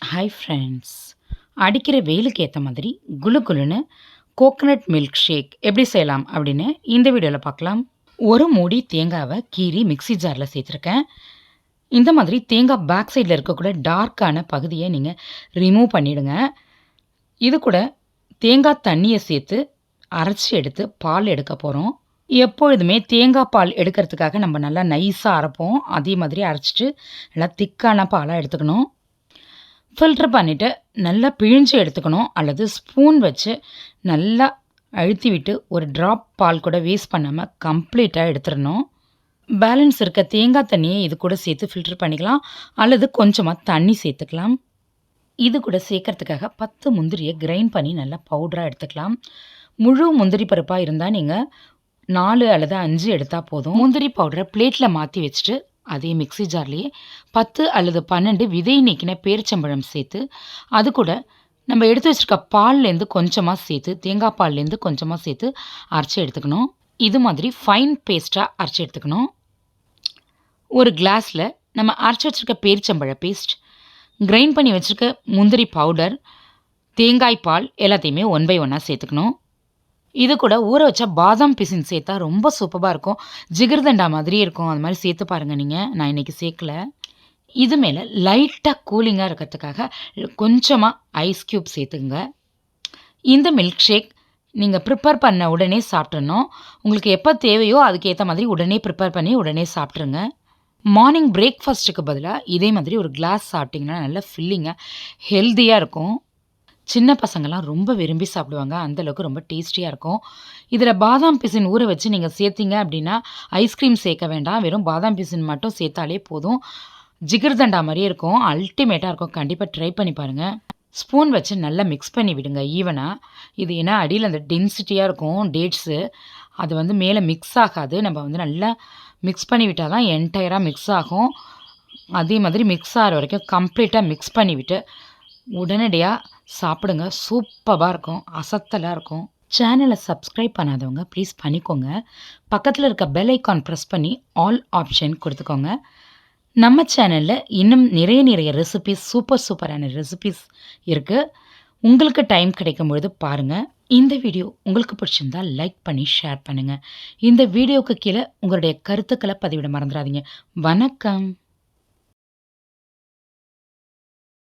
Hi friends. அடிக்கிற வெயிலுக்கு ஏற்ற மாதிரி குளு குளுன்னு கோகனட் மில்க் ஷேக் எப்படி செய்யலாம் அப்படின்னு இந்த வீடியோவில் பார்க்கலாம். ஒரு மூடி தேங்காவை கீறி மிக்ஸி ஜாரில் சேர்த்துருக்கேன். இந்த மாதிரி தேங்காய் பேக் சைடில் இருக்கக்கூட டார்க்கான பகுதியை நீங்கள் ரிமூவ் பண்ணிவிடுங்க. இது கூட தேங்காய் தண்ணியை சேர்த்து அரைச்சி எடுத்து பால் எடுக்க போகிறோம். எப்பொழுதுமே தேங்காய் பால் எடுக்கிறதுக்காக நம்ம நல்லா நைஸாக அரைப்போம். அதே மாதிரி அரைச்சிட்டு நல்லா திக்கான பாலாக எடுத்துக்கணும். ஃபில்ட்ரு பண்ணிவிட்டு நல்லா பிழிஞ்சு எடுத்துக்கணும், அல்லது ஸ்பூன் வச்சு நல்லா அழுத்தி விட்டு ஒரு ட்ராப் பால் கூட வேஸ்ட் பண்ணாமல் கம்ப்ளீட்டாக எடுத்துடணும். பேலன்ஸ் இருக்க தேங்காய் தண்ணியை இது கூட சேர்த்து ஃபில்ட்ரு பண்ணிக்கலாம், அல்லது கொஞ்சமாக தண்ணி சேர்த்துக்கலாம். இது கூட சேர்க்கறதுக்காக 10 முந்திரியை கிரைண்ட் பண்ணி நல்லா பவுடராக எடுத்துக்கலாம். முழு முந்திரி பருப்பாக இருந்தால் நீங்கள் 4 அல்லது 5 எடுத்தால் போதும். முந்திரி பவுடரை பிளேட்டில் மாற்றி வச்சுட்டு அதே மிக்ஸி ஜார்லேயே 10 அல்லது 12 விதை நீக்கின பேரிச்சம்பழம் சேர்த்து அது கூட நம்ம எடுத்து வச்சுருக்க பால்லேருந்து கொஞ்சமாக சேர்த்து தேங்காய் பால்லேருந்து கொஞ்சமாக சேர்த்து அரைச்சி எடுத்துக்கணும். இது மாதிரி ஃபைன் பேஸ்ட்டாக அரைச்சி எடுத்துக்கணும். ஒரு கிளாஸில் நம்ம அரைச்சி வச்சுருக்க பேரிச்சம்பழ பேஸ்ட், கிரைண்ட் பண்ணி வச்சுருக்க முந்திரி பவுடர், தேங்காய் பால் எல்லாத்தையுமே 1 by 1 சேர்த்துக்கணும். இது கூட ஊற வச்ச பாதாம் பிசின் சேர்த்தா ரொம்ப சூப்பராக இருக்கும். ஜிகர்தண்டா மாதிரி இருக்கும். அது மாதிரி சேர்த்து பாருங்கள் நீங்கள். நான் இன்றைக்கி சேர்க்கல. இது மேலே லைட்டாக கூலிங்காக இருக்கிறதுக்காக கொஞ்சமாக ஐஸ் க்யூப் சேர்த்துங்க. இந்த மில்க் ஷேக் நீங்கள் ப்ரிப்பேர் பண்ண உடனே சாப்பிட்றணும். உங்களுக்கு எப்போ தேவையோ அதுக்கேற்ற மாதிரி உடனே ப்ரிப்பேர் பண்ணி உடனே சாப்பிட்ருங்க. மார்னிங் பிரேக்ஃபாஸ்ட்டுக்கு பதிலாக இதே மாதிரி ஒரு கிளாஸ் சாப்பிட்டிங்கன்னா நல்லா ஃபில்லிங்காக ஹெல்த்தியாக இருக்கும். சின்ன பசங்கள்லாம் ரொம்ப விரும்பி சாப்பிடுவாங்க. அந்தளவுக்கு ரொம்ப டேஸ்டியாக இருக்கும். இதில் பாதாம் பிசின் ஊற வச்சு நீங்கள் சேர்த்திங்க அப்படின்னா ஐஸ்கிரீம் சேர்க்க வேண்டாம். வெறும் பாதாம் பிசின் மட்டும் சேர்த்தாலே போதும். ஜிகர்தண்டா மாதிரியே இருக்கும். அல்டிமேட்டாக இருக்கும். கண்டிப்பாக ட்ரை பண்ணி பாருங்கள். ஸ்பூன் வச்சு நல்லா மிக்ஸ் பண்ணி விடுங்க ஈவனாக. இது ஏன்னா அடியில் அந்த டென்சிட்டியாக இருக்கும் டேட்ஸு, அது மேலே மிக்ஸ் ஆகாது. நம்ம நல்லா மிக்ஸ் பண்ணி விட்டால் தான் என்டையராக மிக்ஸ் ஆகும். அதே மாதிரி மிக்ஸ் ஆகிற வரைக்கும் கம்ப்ளீட்டாக மிக்ஸ் பண்ணிவிட்டு உடனடியாக சாப்பிடுங்க. சூப்பராக இருக்கும், அசத்தலாக இருக்கும். சேனலை சப்ஸ்கிரைப் பண்ணாதவங்க ப்ளீஸ் பண்ணிக்கோங்க. பக்கத்தில் இருக்க பெல் ஐக்கான் ப்ரெஸ் பண்ணி ஆல் ஆப்ஷன் கொடுத்துக்கோங்க. நம்ம சேனலில் இன்னும் நிறைய ரெசிபீஸ், சூப்பரான ரெசிபீஸ் இருக்குது. உங்களுக்கு டைம் கிடைக்கும் பொழுது பாருங்கள். இந்த வீடியோ உங்களுக்கு பிடிச்சிருந்தால் லைக் பண்ணி ஷேர் பண்ணுங்கள். இந்த வீடியோவுக்கு கீழே உங்களுடைய கருத்துக்களை பதிவிட மறந்துடாதீங்க. வணக்கம்.